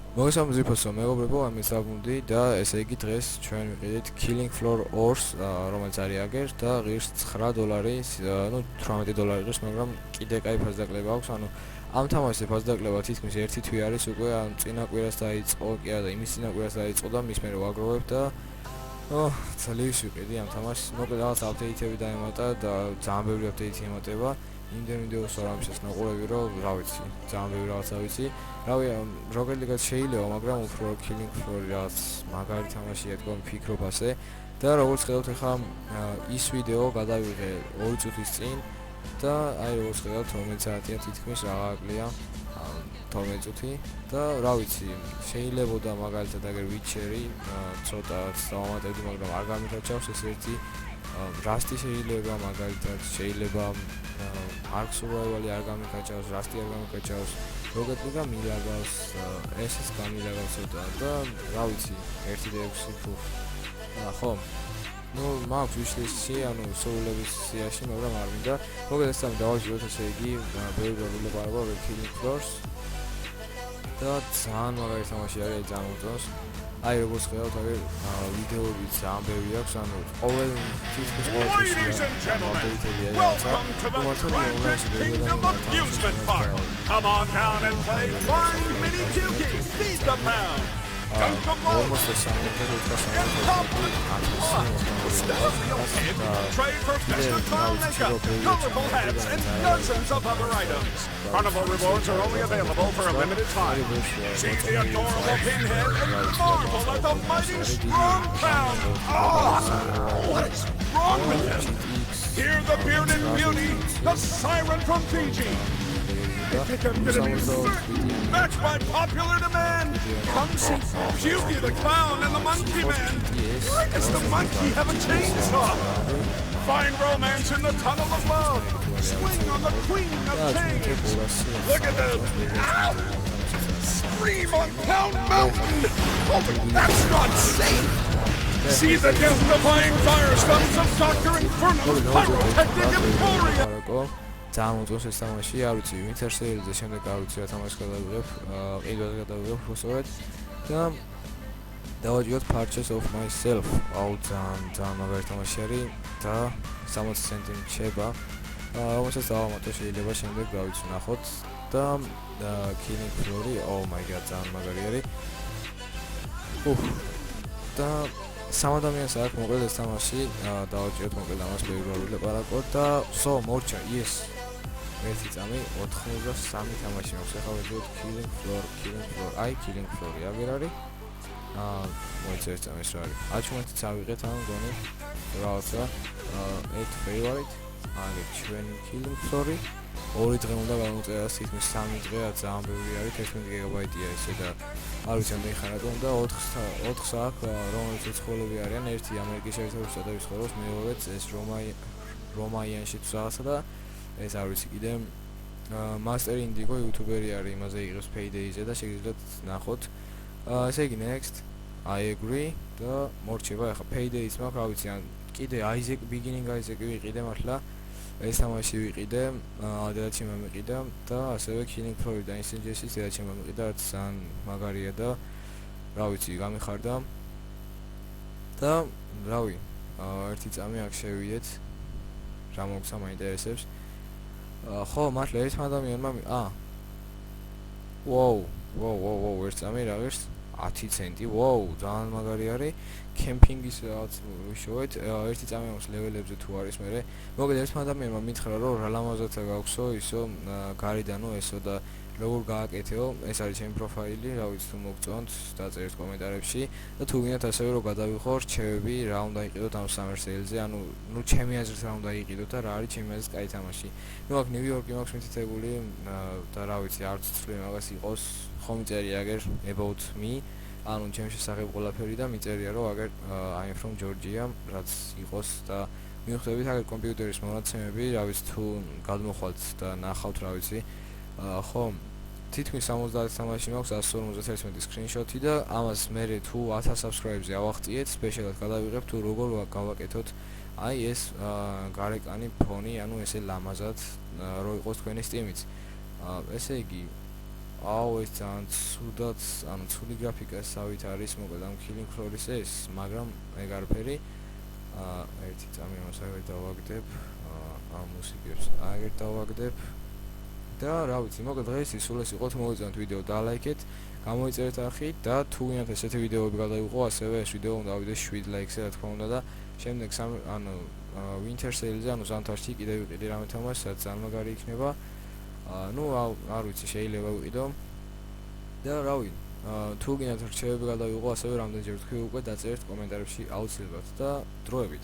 მოგესალმებით მეგობრებო, ამის დაგვუნდი და ესე იგი დღეს ჩვენ ვიყიდით Killing Floor 2-ს, რომელიც არის აგერ და ღირს $9, ну $18 ღირს, მაგრამ კიდე კაი ფასდაკლება აქვს, ანუ ამ თამაშზე ფასდაკლება თითქმის ერთი თვე არის უკვე, ან წინა კვირას დაიწყო, კი არა და იმის წინა კვირას დაიწყო და მის მერე ვაგროვებ და ძლივს ვიყიდი ამ თამაშს. მოკლედ რაღაც აპდეიტები დაემატა და ძალიან ბევრი აპდეიტი ემატება. იმდენ ვიდეოს არ ამის ნაყურები რომ რა ვიცი, ძალიან ბევრი რაღაცა ვიცი. რავი, Rocket League-ს შეიძლება, მაგრამ უფრო Killing Floor რაც მაგარი თამაშია თქო მფიქრობ ასე. და როგორც ხედავთ ახლა ის ვიდეო გადავიღე 2 წუთის წინ და აი როგორც ხედავთ 12 საათია თითქმის რაღაცა 12 წუთი და რა ვიცი, შეიძლებოდა მაგალითად აგერ Witcher-ი ცოტა დავამატებდი, მაგრამ არ გამიხარჯავს ეს ერთი Rust შეიძლება მაგალითად შეიძლება Ark Survival-ი არ გამიხარჯავს, Rust-ი არ გამიხარჯავს, Rocket League-ა მილაგავს, ეს გამილაგავს ცოტა და რა ვიცი 1.6 თუ ხო ну მაქვს wishlist-ში, ანუ სულების სიაში, მაგრამ არ მინდა. მოკლედ ეს დავაჟღეროთ ესე იგი, ბევრი პრობლემა აქვს Killing Floor-ს და ძალიან მაგარი თამაში არის, ძალიან მომწონს. აი როგორც ხედავთ, აგერ ვიდეოები ძალიან ბევრი აქვს, ანუ ყოველ თითქმის ყოველთვის აპდეიტებია რაცა. Come on down and play Flying Mini Cookies. Feed the pound. Dunk them low. Get top of the trade for festive clown makeup, colorful hats, and dozens of other items. Carnival rewards are only available for a limited time. See the adorable pinhead and marvel at the mighty strong pound. What is wrong with him? Hear the bearded beauty, the siren from Fiji. I think I'm gonna be matched by popular demand. Come see Beauty the Clown and the Monkey Man. Why does the monkey have a chainsaw? Find romance in the tunnel of love. Swing on the Queen of Chains. Look at them. Ow! Scream on Clown Mountain. Oh, but that's not safe. See the death-defying fire stunts of Dr. Inferno's pyrotechnic Emporia. ძალიან მომწონს ეს თამაში, არ ვიცი, Winter Sale-ზე შემდეგ არ ვიცი რა თამაშს გადავიღებ, ყიდვას გადავიღებ უბრალოდ და დავაჯეროთ Purchase of Myself. აუ ძალიან მაგარი თამაში არის და 60 ცენტი მრჩება. რომელსაც დავამატო შეიძლება შემდეგ რა ვიცი ნახოთ და Killing Floor-ი, oh my god, ძალიან მაგარი არის. და 3 ადამიანს აქვს მოკლედ ეს თამაში, დავაჭეროთ მოკლედ ამას ბევრი ლაპარაკო და მორჩა, yes. ერთი წამი 83 თამაში მაქვს, ახლა ვიდეოთ Killing Floor, აი Killing Floor-ი აგერ არის. მოიცა ეს წამი რა არის. აჩვენეთ წავიღეთ ამ გონი რაღაცა add favorite, აგერ ჩვენი Killing Floor-ი. 2 დღე უნდა გამოწერა, თითქმის 3 დღეა, ძალიან ბევრი არის, 11 გიგაბაიტია ესე და არ ვიცი ამდენი ხანია და 4-ს აქვს, რომელიც უცხოელები არიან, ერთი ამერიკის შეერთებული შტატების ცხოვრობს, მეორეც ეს რომაიანში თუ რაღაცა და ეს არ ვიცი კიდე Master Indigo იუთუბერი არის, იმაზე იღებს Payday-ზე და შეგიძლიათ ნახოთ. ესე იგი next, I agree და მორჩება ახლა Payday-ს მაქვს, რა ვიცი, ან კიდე Isaac Beginning Isaac ვიყიდე მართლა. ეს თამაში ვიყიდე, დედაჩემმა მიყიდა და ასევე Killing Floor და Insurgency-ს დედაჩემმა მიყიდა, რაც ძალიან მაგარია და რა ვიცი, გამიხარდა. და რავი, ერთი წამი აქ შევიდეთ. რა მოგცა მაინტერესებს. ხო, მართლა ერთმა ადამიანმა ვოუ, ერთ წამი რა ღირს 10 ცენტი. ვოუ, ძალიან მაგარი არის. კემპინგის რაღაც ვიშოვეთ, ერთი წამი აქვს ლეველებზე თუ არის მერე. მოკლედ ერთმა ადამიანმა მითხრა რომ რა ლამაზათა გაქვსო, ისო გარიდანო ესო და როგორ გააკეთეო, ეს არის ჩემი პროფაილი, რა ვიცი თუ მოგწონთ, დაწერეთ კომენტარებში და თუ გინდათ ასევე რომ გადავიხო რჩევები, რა უნდა იყიდოთ ამ Summer Sale-ზე, ანუ ჩემი აზრით რა უნდა იყიდოთ და რა არის ჩემი აზრით კაი თამაში. მე მაქვს New York-ი მაქვს მითითებული და რა ვიცი, არც ვცვლი მაგას იყოს, ხომ წერია აგერ about me. ანუ ჩემს შესახებ ყველაფერი და მიწერია რომ აგერ I'm from Georgia, რაც იყოს და მივხვდებით აგერ კომპიუტერის მონაცემები, რა ვიცი თუ გადმოხვალთ და ნახავთ რა ვიცი. ხო, თითქმის 70 თამაში მაქვს 151 screenshot-ი და ამას მერე თუ 1000 subscribe-ზე ავახტიეთ, სპეციალად გადავიღებ თუ როგორ გავაკეთოთ აი ეს გარეკანი ფონი, ანუ ესე ლამაზად რო იყოს თქვენი სტიმიც. ესე იგი აუ ეს ძალიან ცუდად, ანუ ცუდი გრაფიკასავით არის მოკლედ ამ Killing Floor-ის ეს, მაგრამ ეგ არაფერი. ერთი წამი მას აღარ დავაგდებ, ამ მუსიკებს აღარ დავაგდებ. და რა ვიცი, მოკლედ დღეს ის სულ ეს იყო, თუ მოგეწონათ ვიდეო დალაიქეთ, გამოიწერეთ არხით და თუ გინდათ ესეთი ვიდეოები გადაიღო, ასევე ეს ვიდეო უნდა ავიდეს 7 ლაიქზე რა თქმა უნდა და შემდეგ Winter Sale-ზე, ანუ ზამთარში კიდევ ვიყიდი რამე თამაშს, რაც ძალიან მაგარი იქნება. ну არ ვიცი, შეიძლება ვიყიდო. და რავი, თუ გინდათ რჩევები გადავიღო, ასევე რამდენჯერ თქვი უკვე დაწერეთ კომენტარებში აუცილებლად და დროებით.